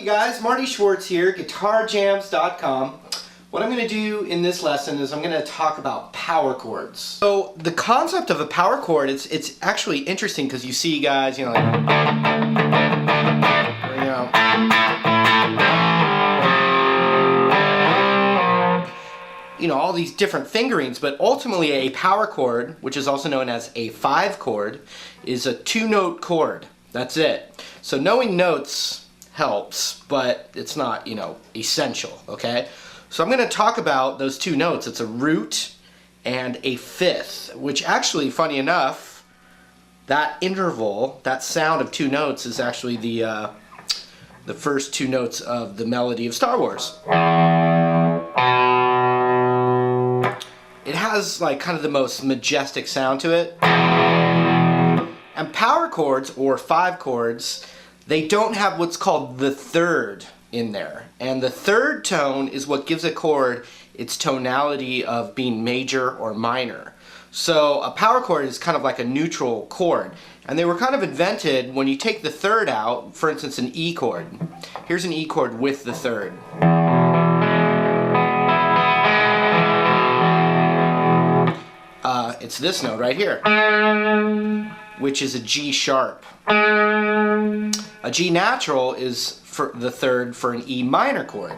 you guys, Marty Schwartz here, guitarjams.com. What I'm going to do in this lesson is I'm going to talk about power chords. So the concept of a power chord, it's actually interesting because you see guys, all these different fingerings, but ultimately a power chord, which is also known as a 5 chord, is a 2-note chord. That's it. So knowing notes helps, but it's not, essential, okay? So I'm going to talk about those 2 notes. It's a root and a fifth, which actually, funny enough, that interval, that sound of 2 notes is actually the first 2 notes of the melody of Star Wars. It has like kind of the most majestic sound to it. And power chords, or 5 chords, they don't have what's called the third in there. And the third tone is what gives a chord its tonality of being major or minor. So a power chord is kind of like a neutral chord. And they were kind of invented when you take the third out, for instance an E chord. Here's an E chord with the third. It's this note right here, which is a G sharp. A G natural is for the third for an E minor chord.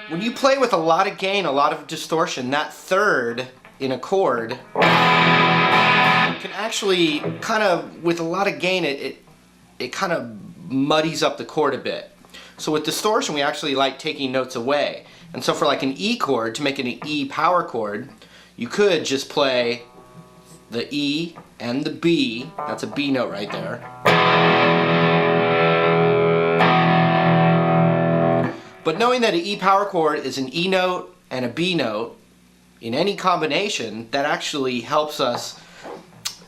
When you play with a lot of gain, a lot of distortion, that third in a chord can actually kind of, with a lot of gain, it kind of muddies up the chord a bit. So with distortion, we actually like taking notes away. And so for like an E chord, to make it an E power chord, you could just play the E and the B. That's a B note right there. But knowing that an E power chord is an E note and a B note, in any combination, that actually helps us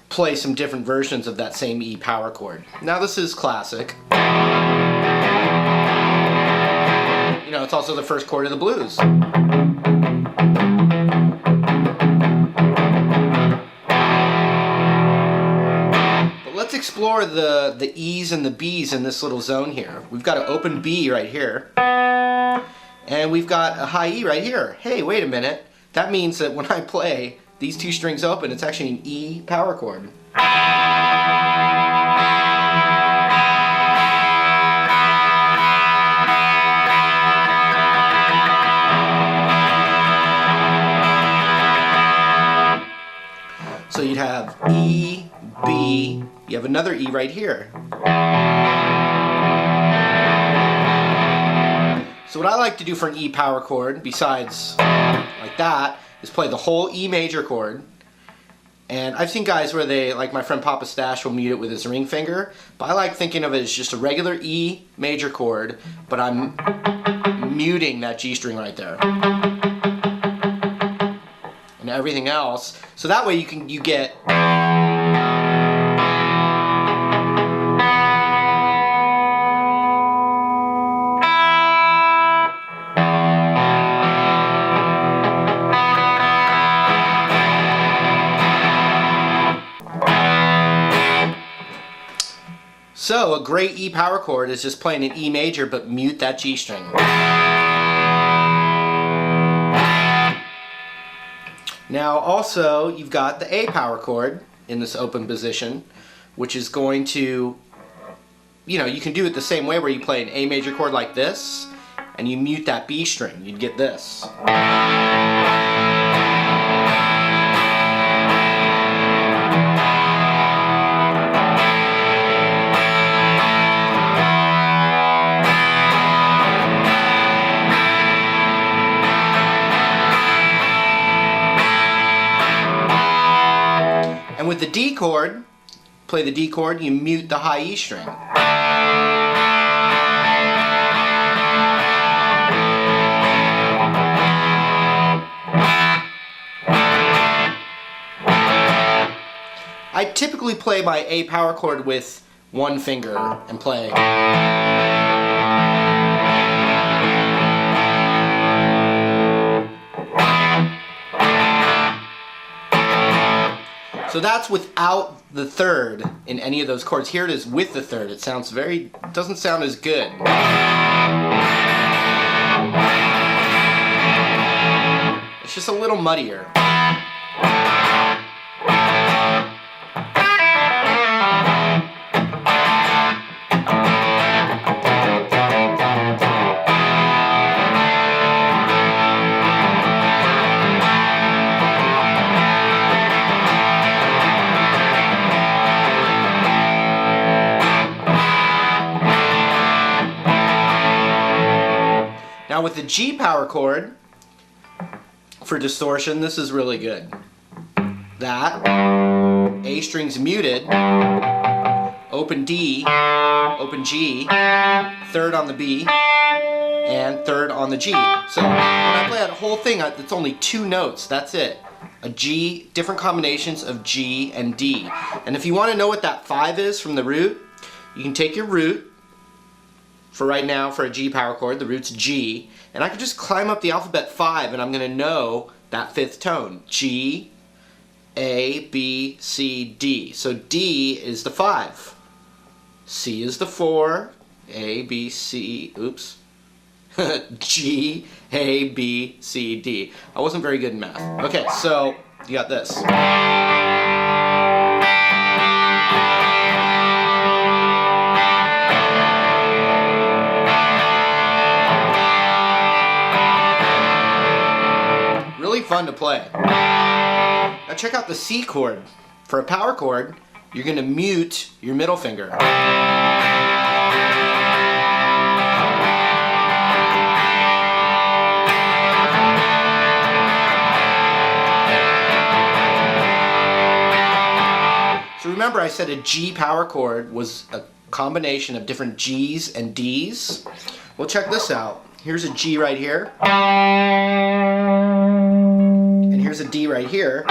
play some different versions of that same E power chord. Now this is classic. It's also the first chord of the blues. But let's explore the E's and the B's in this little zone here. We've got an open B right here. And we've got a high E right here. Hey, wait a minute. That means that when I play these 2 strings open, it's actually an E power chord. So you'd have E, B, you have another E right here. So what I like to do for an E power chord, besides like that, is play the whole E major chord. And I've seen guys where they, like my friend Papa Stash, will mute it with his ring finger. But I like thinking of it as just a regular E major chord, but I'm muting that G string right there. And everything else, so that way you get so a great E power chord is just playing an E major but mute that G string. Now also, you've got the A power chord in this open position, which is going to, you can do it the same way where you play an A major chord like this, and you mute that B string. You'd get this. And with the D chord, play the D chord, you mute the high E string. I typically play my A power chord with 1 finger and play. So that's without the third in any of those chords. Here it is with the third. It sounds doesn't sound as good. It's just a little muddier. Now with the G power chord, for distortion, this is really good. That, A string's muted, open D, open G, third on the B, and third on the G. So when I play that whole thing, it's only 2 notes, that's it. A G, different combinations of G and D. And if you want to know what that 5 is from the root, you can take your root, for right now, for a G power chord, the root's G, and I can just climb up the alphabet 5 and I'm going to know that 5th tone. G, A, B, C, D. So D is the 5. C is the 4. A, B, C, oops. G, A, B, C, D. I wasn't very good in math. Okay, so you got this. Really fun to play. Now check out the C chord. For a power chord, you're going to mute your middle finger. So remember I said a G power chord was a combination of different G's and D's. Well, check this out. Here's a G right here. And here's a D right here.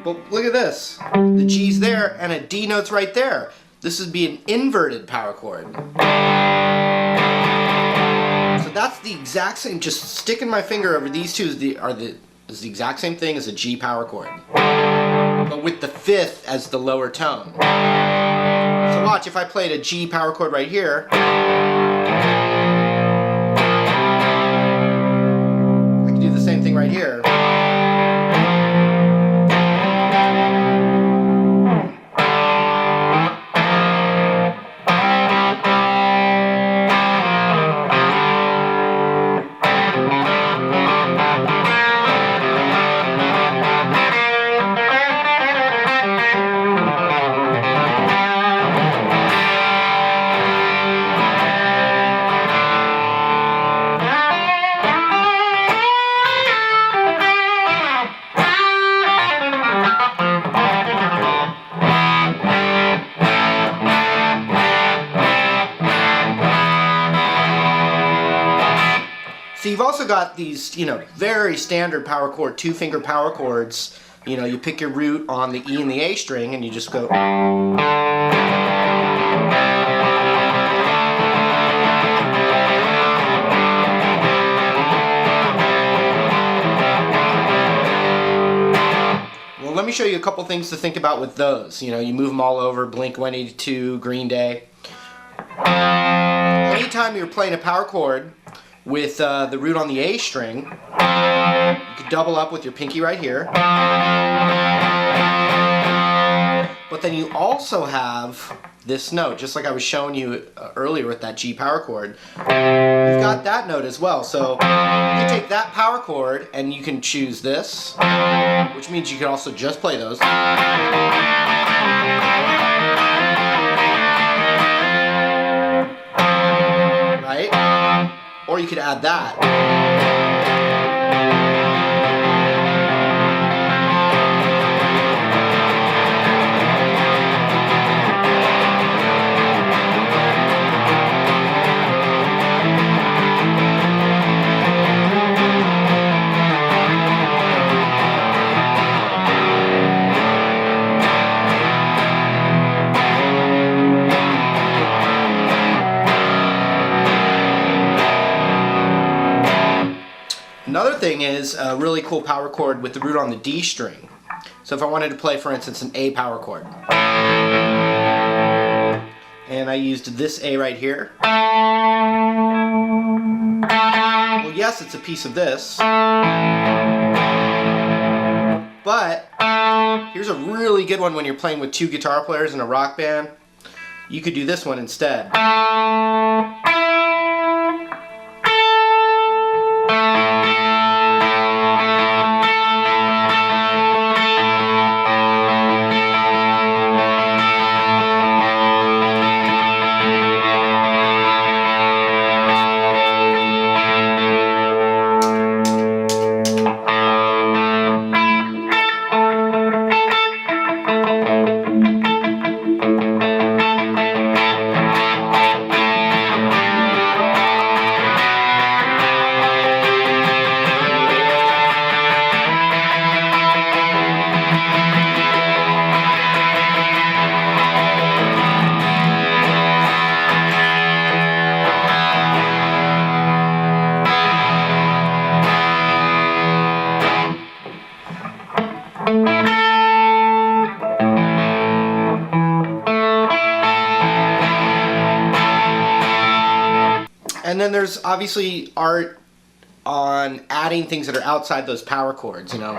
But look at this. The G's there and a D note's right there. This would be an inverted power chord. So that's the exact same, just sticking my finger over these two is the exact same thing as a G power chord. But with the 5th as the lower tone. So watch, if I played a G power chord right here, I can do the same thing right here. So you've also got these, very standard power chord, 2-finger power chords. You pick your root on the E and the A string and you just go. Well, let me show you a couple things to think about with those. You move them all over, Blink-182, Green Day. Anytime you're playing a power chord with the root on the A string, you could double up with your pinky right here. But then you also have this note, just like I was showing you earlier with that G power chord. You've got that note as well. So you can take that power chord and you can choose this, which means you can also just play those. Right? Or you could add that. Another thing is a really cool power chord with the root on the D string. So if I wanted to play, for instance, an A power chord, and I used this A right here, well, yes, it's a piece of this, but here's a really good one when you're playing with two guitar players in a rock band. You could do this one instead. And then there's obviously art on adding things that are outside those power chords, you know.